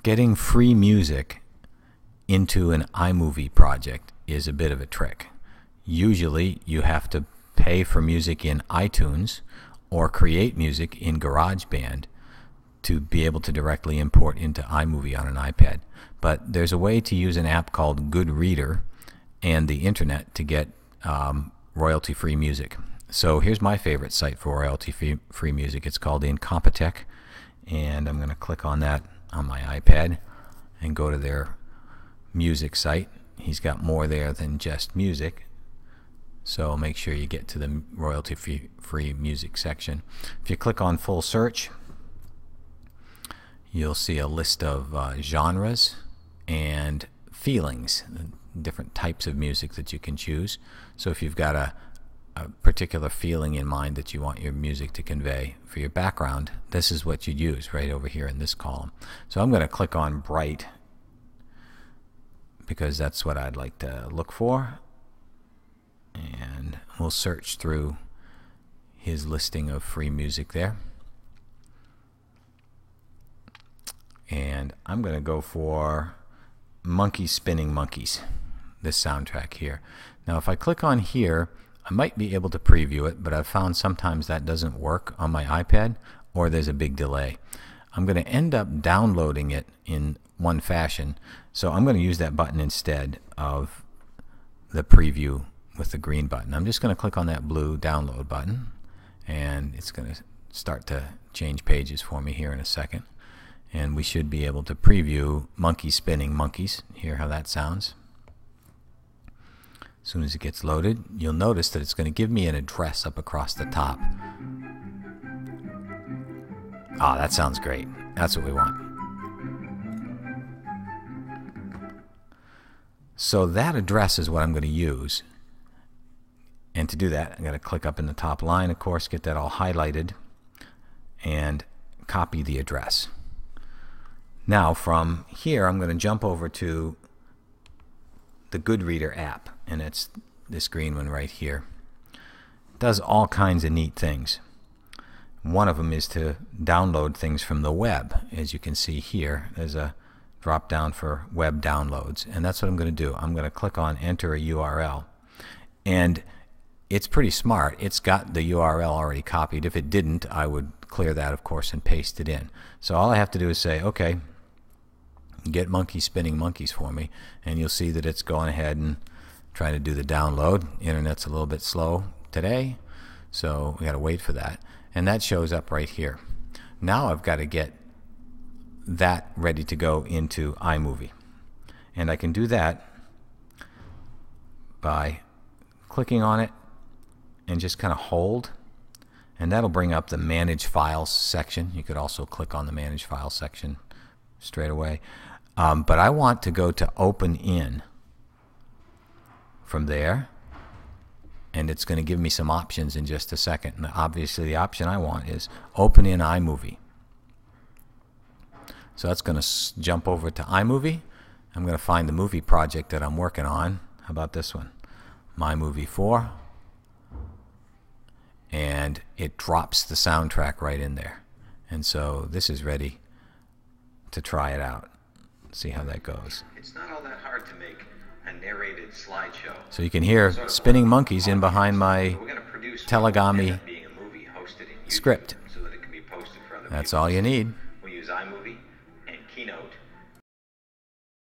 Getting free music into an iMovie project is a bit of a trick. Usually you have to pay for music in iTunes or create music in GarageBand to be able to directly import into iMovie on an iPad. But there's a way to use an app called Goodreader and the internet to get royalty-free music. So here's my favorite site for royalty-free music. It's called Incompetech, and I'm going to click on that on my iPad and go to their music site. He's got more there than just music, so make sure you get to the royalty-free music section. If you click on full search, you'll see a list of genres and feelings, different types of music that you can choose. So if you've got a particular feeling in mind that you want your music to convey for your background, this is what you'd use right over here in this column. So I'm going to click on bright because that's what I'd like to look for, and we'll search through his listing of free music there. And I'm going to go for Monkeys Spinning Monkeys, this soundtrack here. Now if I click on here, I might be able to preview it, but I've found sometimes that doesn't work on my iPad, or there's a big delay. I'm going to end up downloading it in one fashion, so I'm going to use that button instead of the preview with the green button. I'm just going to click on that blue download button, and it's going to start to change pages for me here in a second. And we should be able to preview Monkey Spinning Monkeys. Hear how that sounds. As soon as it gets loaded, you'll notice that it's going to give me an address up across the top. Ah, that sounds great. That's what we want. So that address is what I'm going to use. And to do that, I'm going to click up in the top line, of course, get that all highlighted, and copy the address. Now from here, I'm going to jump over to the Goodreader app, and it's this green one right here. It does all kinds of neat things. One of them is to download things from the web. As you can see here, there's a drop down for web downloads, and that's what I'm going to do. I'm going to click on enter a URL, and it's pretty smart. It's got the URL already copied. If it didn't, I would clear that, of course, and paste it in. So all I have to do is say, okay, get Monkey Spinning Monkeys for me, and you'll see that it's going ahead and trying to do the download. Internet's a little bit slow today, so we got to wait for that, and that shows up right here. Now I've got to get that ready to go into iMovie, and I can do that by clicking on it and just kind of hold, and that'll bring up the Manage Files section. You could also click on the Manage Files section straight away. But I want to go to Open In from there, and it's going to give me some options in just a second. And obviously the option I want is Open in iMovie. So that's going to jump over to iMovie. I'm going to find the movie project that I'm working on. How about this one? My Movie 4. And it drops the soundtrack right in there. And so this is ready to try it out. See how that goes. It's not all that hard to make a narrated slideshow. So you can hear spinning monkeys in behind my Telegami script. So that it can be posted for other That's people. all you need. We use iMovie and Keynote